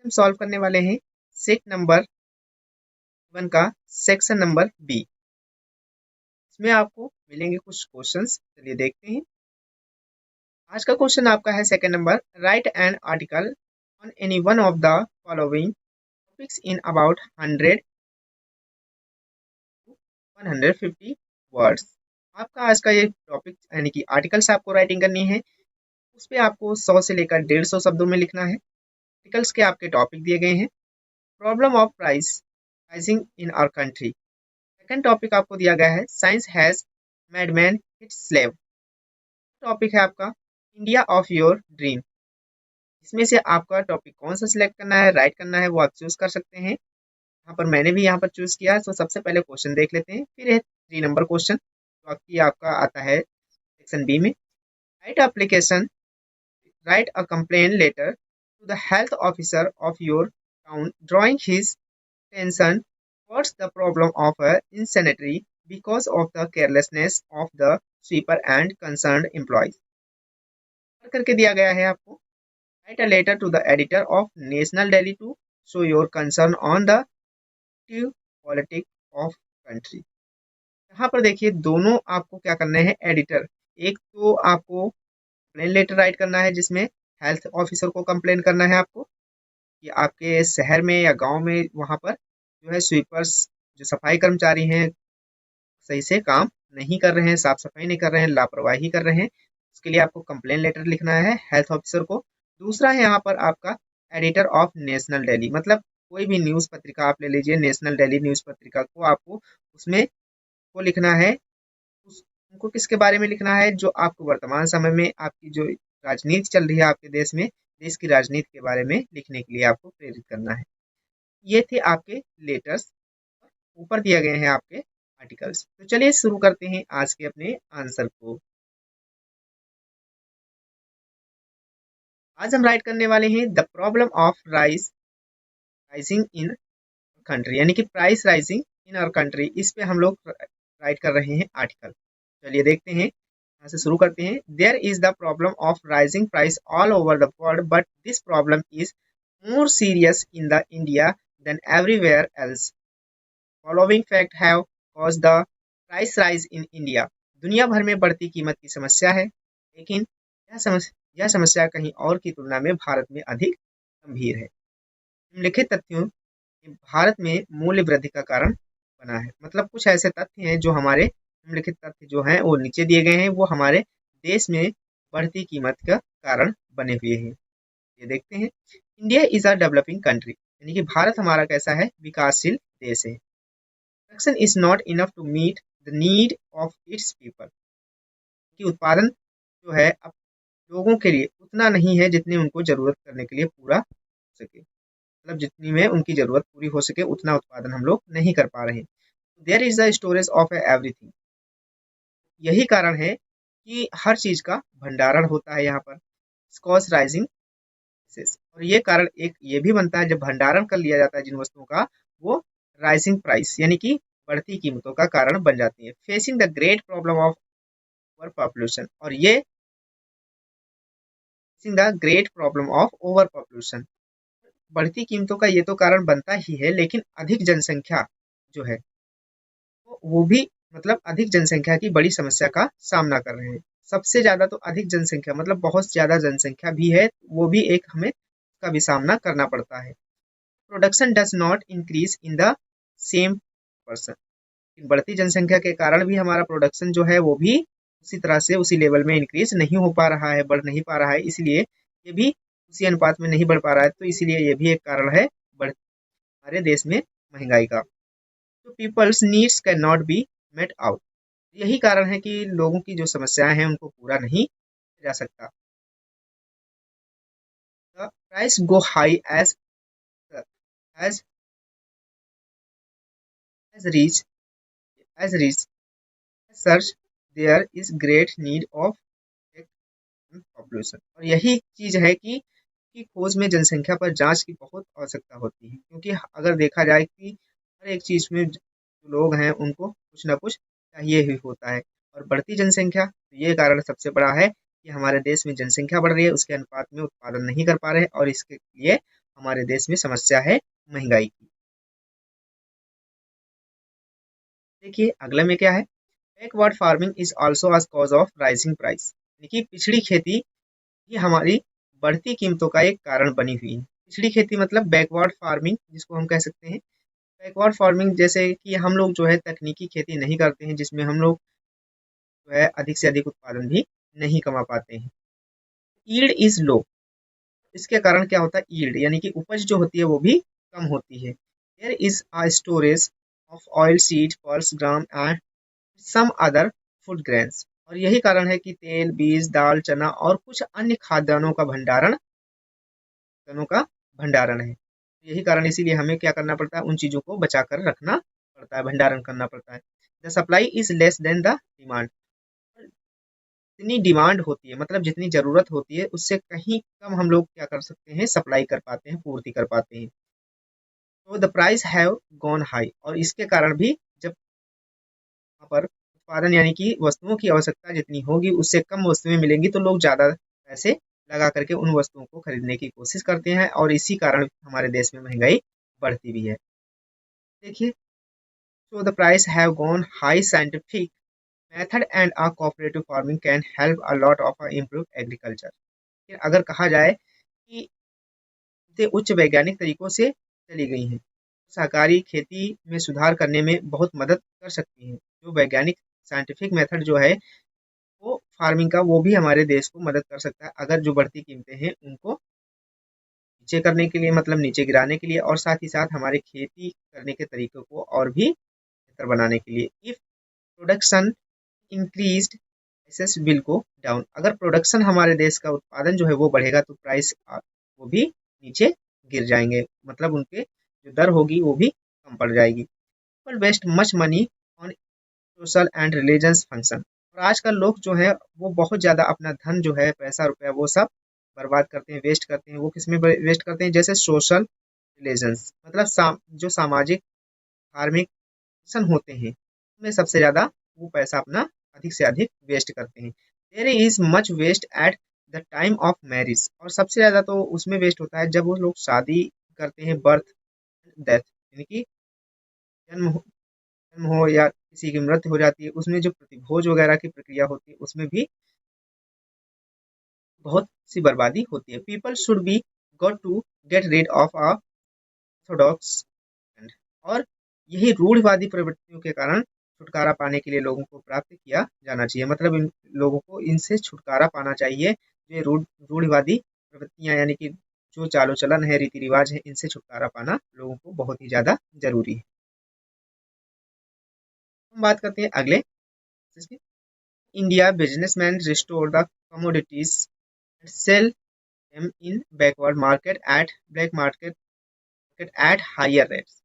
हम सॉल्व करने वाले हैं सेट नंबर 1 का सेक्शन नंबर बी। इसमें आपको मिलेंगे कुछ क्वेश्चंस, चलिए देखते हैं। आज का क्वेश्चन आपका है second number, right an article on any one of the following topics in about 100 to 150 words. आपका आज का ये टॉपिक यानी कि आर्टिकल्स आपको राइटिंग करनी है। उस पे आपको 100 से लेकर 150 शब्दों में लिखना है। आर्टिकल्स के आपके टॉपिक दिए गए हैं। Problem of price rising in our country. Second topic आपको दिया गया है, science has made man its slave. Topic है आपका, इंडिया ऑफ योर ड्रीम। इसमें से आपका टॉपिक कौन सा सिलेक्ट करना है, राइट करना है, वो आप चूज कर सकते हैं। यहाँ पर मैंने भी यहाँ पर चूज किया है। तो सबसे पहले क्वेश्चन देख लेते हैं, फिर है 3 नंबर क्वेश्चन जो आपका आता है सेक्शन बी में। Write application, write a complain letter to the health officer of your town drawing his tension what's the problem of a insanitary because of the carelessness of the sweeper and concerned employees। करके दिया गया है आपको, write a letter to the editor of National Daily to show your concern on the politics of country। यहाँ पर देखिए दोनों आपको क्या करने हैं, एडिटर। एक तो आपको कंप्लेन लेटर राइट करना है जिसमें हेल्थ ऑफिसर को कंप्लेन करना है आपको कि आपके शहर में या गांव में वहां पर जो है स्वीपर्स, जो सफाई कर्मचारी हैं, सही से काम नहीं कर रहे हैं, साफ सफाई नहीं कर रहे हैं, लापरवाही कर रहे हैं। उसके लिए आपको कंप्लेन लेटर लिखना है हेल्थ ऑफिसर को। दूसरा है यहाँ पर आपका एडिटर ऑफ नेशनल डेली, मतलब कोई भी न्यूज पत्रिका आप ले लीजिए, नेशनल डेली न्यूज पत्रिका को आपको उसमें को लिखना है। उनको किसके बारे में लिखना है, जो आपको वर्तमान समय में आपकी जो राजनीति चल रही है आपके देश में, देश की राजनीति के बारे में लिखने के लिए आपको प्रेरित करना है। ये थे आपके लेटर्स, ऊपर दिए गए हैं आपके आर्टिकल्स। तो चलिए शुरू करते हैं आज के अपने आंसर को। आज हम राइट करने वाले हैं the problem of rising in country, यानी कि price rising in our country. इस पे हम लोग राइट कर रहे हैं आर्टिकल। चलिए देखते हैं, यहाँ से शुरू करते हैं। There is the problem of rising price all over the world but this problem is more serious in the India than everywhere else. Following fact have caused the price rise in India. दुनिया भर में बढ़ती कीमत की समस्या है, लेकिन यह समस्या कहीं और की तुलना में भारत में अधिक गंभीर है। निम्नलिखित तथ्यों भारत में मूल्य वृद्धि का कारण बना है। मतलब कुछ ऐसे तथ्य हैं जो हमारे, निम्नलिखित तथ्य जो हैं वो नीचे दिए गए हैं, वो हमारे देश में बढ़ती कीमत का कारण बने हुए हैं। ये देखते हैं। India is a developing country, यानी कि भारत हमारा कैसा है, विकासशील देश है। Production is not enough to meet the need of its people, कि उत्पादन जो है अब लोगों के लिए उतना नहीं है जितनी उनको जरूरत करने के लिए पूरा हो सके, मतलब जितनी में उनकी जरूरत पूरी हो सके उतना उत्पादन हम लोग नहीं कर पा रहे हैं। There is the storage of everything, यही कारण है कि हर चीज का भंडारण होता है यहाँ पर। कॉस्ट राइजिंग, और ये कारण एक ये भी बनता है, जब भंडारण कर लिया जाता है जिन वस्तुओं का, वो राइजिंग प्राइस यानी कि बढ़ती कीमतों का कारण बन जाती है। Facing the great problem of over population, और ये facing the great problem of over population, बढ़ती कीमतों का ये तो कारण बनता ही है, लेकिन अधिक जनसंख्या जो है तो वो भी, मतलब अधिक जनसंख्या की बड़ी समस्या का सामना कर रहे हैं। सबसे ज्यादा तो अधिक जनसंख्या मतलब बहुत ज्यादा जनसंख्या भी है, वो भी एक हमें का भी सामना करना पड़ता है। Production does not increase in the same person, बढ़ती जनसंख्या के कारण भी हमारा प्रोडक्शन जो है वो भी उसी तरह से उसी लेवल में इंक्रीज नहीं हो पा रहा है, बढ़ नहीं पा रहा है, इसलिए ये भी उसी अनुपात में नहीं बढ़ पा रहा है। तो इसीलिए ये भी एक कारण है हमारे देश में महंगाई का। तो people's needs can not be met out, यही कारण है कि लोगों की जो समस्याएं हैं उनको पूरा नहीं किया जा सकता। Price go high as as as reach as reach search there is great need of population, और यही चीज है कि खोज में जनसंख्या पर जांच की बहुत आवश्यकता होती है, क्योंकि अगर देखा जाए कि हर एक चीज में जो लोग हैं उनको कुछ ना कुछ चाहिए ही होता है। और बढ़ती जनसंख्या, तो ये कारण सबसे बड़ा है कि हमारे देश में जनसंख्या बढ़ रही है, उसके अनुपात में उत्पादन नहीं कर पा रहे हैं, और इसके लिए हमारे देश में समस्या है महंगाई की। देखिए अगला में क्या है, backward farming is also a cause of rising price, यानी कि पिछड़ी खेती ही हमारी बढ़ती कीमतों का एक कारण बनी हुई है। पिछड़ी खेती मतलब बैकवर्ड फार्मिंग जिसको हम कह सकते हैं। बैकवर्ड फार्मिंग जैसे कि हम लोग जो है तकनीकी खेती नहीं करते हैं, जिसमें हम लोग जो है अधिक से अधिक उत्पादन भी नहीं कमा पाते हैं। यील्ड इज लो, इसके कारण क्या होता है, यील्ड यानी कि उपज जो होती है वो भी कम होती है। There is a storage of oil seed pulse gram and some other food grains, और यही कारण है कि तेल बीज दाल चना और कुछ अन्य खाद्यान्नों का भंडारण है। यही कारण इसीलिए हमें क्या करना पड़ता है, उन चीजों को बचा कर रखना पड़ता है, भंडारण करना पड़ता है। The supply is less than the demand, जितनी डिमांड होती है मतलब जितनी जरूरत होती है उससे कहीं कम हम लोग क्या कर सकते हैं, सप्लाई कर पाते हैं, पूर्ति कर पाते हैं। तो the price have gone high, और इसके कारण भी जब यहाँ पर उत्पादन यानी कि वस्तुओं की आवश्यकता जितनी होगी उससे कम वस्तुएं मिलेंगी तो लोग ज्यादा पैसे लगा करके उन वस्तुओं को खरीदने की कोशिश करते हैं, और इसी कारण हमारे देश में महंगाई बढ़ती भी है। देखिए, so the price have gone high, scientific method and a cooperative farming can help a lot of improve agriculture। फिर अगर कहा जाए कि इसे उच्च वैज्ञानिक तरीकों से चली गई हैं, सहकारी खेती में सुधार करने में बहुत मदद कर सकती हैं। जो वैज्ञानिक साइंटिफिक मेथड जो है वो फार्मिंग का, वो भी हमारे देश को मदद कर सकता है अगर जो बढ़ती कीमतें हैं उनको नीचे करने के लिए, मतलब नीचे गिराने के लिए, और साथ ही साथ हमारे खेती करने के तरीकों को और भी बेहतर बनाने के लिए। If production increased prices will go down, अगर प्रोडक्शन हमारे देश का उत्पादन जो है वो बढ़ेगा तो प्राइस वो भी नीचे गिर जाएंगे, मतलब उनके जो दर होगी वो भी कम पड़ जाएगी। पर waste much money on social and religious function, और आजकल लोग जो है वो बहुत ज़्यादा अपना धन जो है पैसा रुपया वो सब बर्बाद करते हैं, वेस्ट करते हैं। वो किस में वेस्ट करते हैं, जैसे सोशल रिलेशंस मतलब जो सामाजिक धार्मिक फंक्शन होते हैं उनमें सबसे ज़्यादा वो पैसा अपना अधिक से अधिक वेस्ट करते हैं। There is much waste at the time of marriage, और सबसे ज़्यादा तो उसमें वेस्ट होता है जब वो लोग शादी करते हैं, बर्थ डेथ यानी कि जन्म जन्म हो या किसी की मृत्यु हो जाती है, उसमें जो प्रतिभोज वगैरह की प्रक्रिया होती है उसमें भी बहुत सी बर्बादी होती है। People should be got to get rid of a orthodox, और यही रूढ़िवादी प्रवृत्तियों के कारण छुटकारा पाने के लिए लोगों को प्राप्त किया जाना चाहिए, मतलब इन लोगों को इनसे छुटकारा पाना चाहिए। जो रूढ़िवादी प्रवृत्तियां यानी कि जो चालो चलन है, रीति रिवाज है, इनसे छुटकारा पाना लोगों को बहुत ही ज्यादा जरूरी है। हम बात करते हैं अगले India businessman restore the commodities sell them in backward market at black market at higher rates।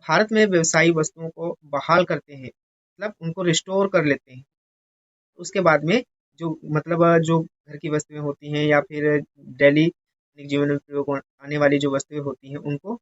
Bharat में व्यवसायी वस्तुओं को बहाल करते हैं, मतलब उनको रिस्टोर कर लेते हैं। उसके बाद में जो मतलब जो घर की वस्तुएं होती हैं या फिर डेली जीवन में प्रयोग आने वाली जो वस्तुएं होती हैं उनको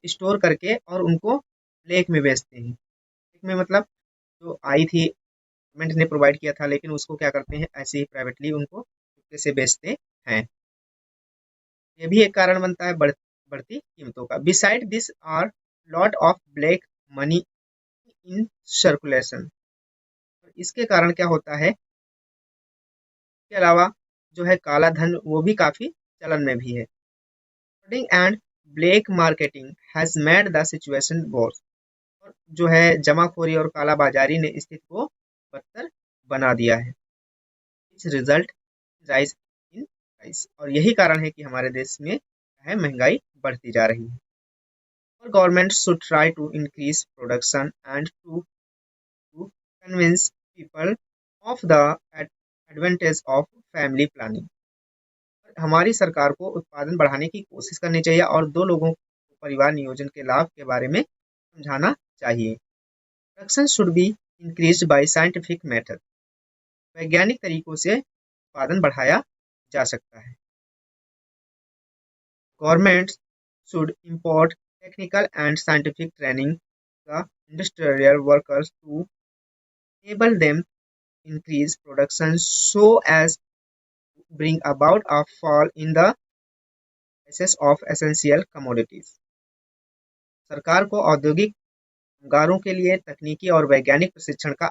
स्टोर करके और उनको ब्लैक में बेचते हैं। ब्लैक में मतलब जो आई थी गवर्नमेंट ने प्रोवाइड किया था, लेकिन उसको क्या करते हैं ऐसे ही प्राइवेटली उनको चुपके से बेचते हैं। ये भी एक कारण बनता है बढ़ती कीमतों का। Beside this are lot of black money in circulation, इसके कारण क्या होता है, इसके अलावा जो है काला धन वो भी काफी चलन में भी है। And black marketing has made the situation worse, और जो है जमाखोरी और काला बाजारी ने स्थिति को बदतर बना दिया है। इस रिजल्ट राइज इन प्राइस, और यही कारण है कि हमारे देश में है महंगाई बढ़ती जा रही है। और government should try to increase production and to convince people of the advantage of family planning। हमारी सरकार को उत्पादन बढ़ाने की कोशिश करनी चाहिए और दो लोगों को परिवार नियोजन के लाभ के बारे में समझाना चाहिए। Production should be increased by scientific method, वैज्ञानिक तरीकों से उत्पादन बढ़ाया जा सकता है। Government should import technical and scientific training the industrial workers to enable them increase production so as to bring about a fall in the prices of essential commodities. सरकार को औद्योगिक कामगारों के लिए तकनीकी और वैज्ञानिक प्रशिक्षण का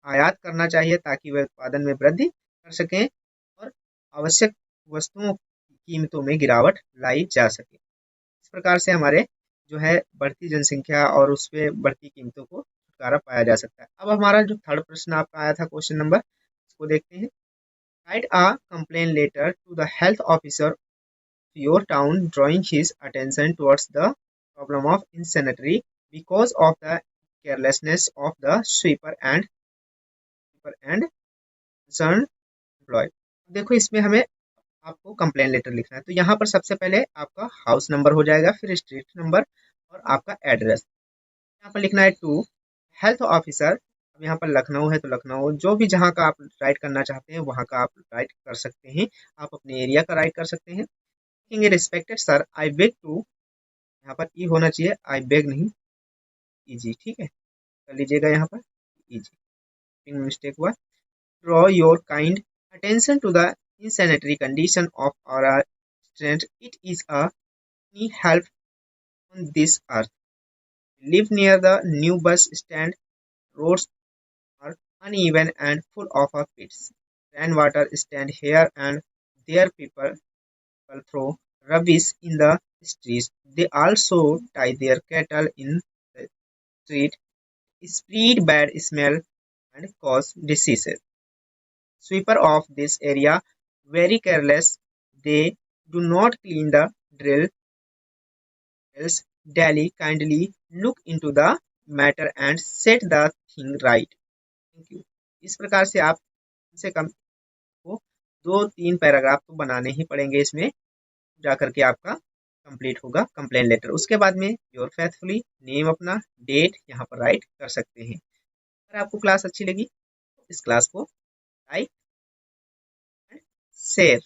आयात करना चाहिए ताकि वे उत्पादन में वृद्धि कर सकें और आवश्यक वस्तुओं की कीमतों में गिरावट लाई जा सके। इस प्रकार से हमारे जो है बढ़ती जनसंख्या और उस पे बढ़ती कीमतों को छुटकारा पाया जा सकता है। अब हमारा जो थर्ड प्रश्न आपका आया था क्वेश्चन नंबर, इसको देखते हैं। Write a complain letter to the health officer your town drawing his attention towards the problem of insanitary because of the carelessness of the sweeper and concerned employee। देखो इसमें हमें आपको कंप्लेन लेटर लिखना है, तो यहाँ पर सबसे पहले आपका हाउस नंबर हो जाएगा, फिर स्ट्रीट नंबर और आपका एड्रेस। यहाँ पर लिखना है टू हेल्थ ऑफिसर। अब यहाँ पर लखनऊ है तो लखनऊ, जो भी जहाँ का आप राइट करना चाहते हैं वहाँ का आप राइट कर सकते हैं, आप अपने एरिया का राइट कर सकते हैं। Respected sir, I beg to, यहाँ पर ई होना चाहिए, आई बेग नहीं, इजी, ठीक है, कर लीजिएगा यहाँ पर इजी, मिस्टेक हुआ। Draw your kind attention to the insanitary condition of our student. It is a need help on this earth. Live near the new bus stand. Roads are uneven and full of pits. Rainwater stand here and there. People throw rubbish in the streets. They also tie their cattle in the street, spread bad smell and cause diseases. Sweeper of this area very careless. They do not clean the drills daily. Kindly look into the matter and set the thing right. Thank you। इस प्रकार से आप कम से कम को 2-3 paragraph तो बनाने ही पड़ेंगे, इसमें जाकर के आपका कंप्लीट होगा कंप्लेन लेटर। उसके बाद में योर फेथफुली नेम, अपना डेट यहाँ पर राइट कर सकते हैं। अगर आपको क्लास अच्छी लगी तो इस क्लास को लाइक एंड शेयर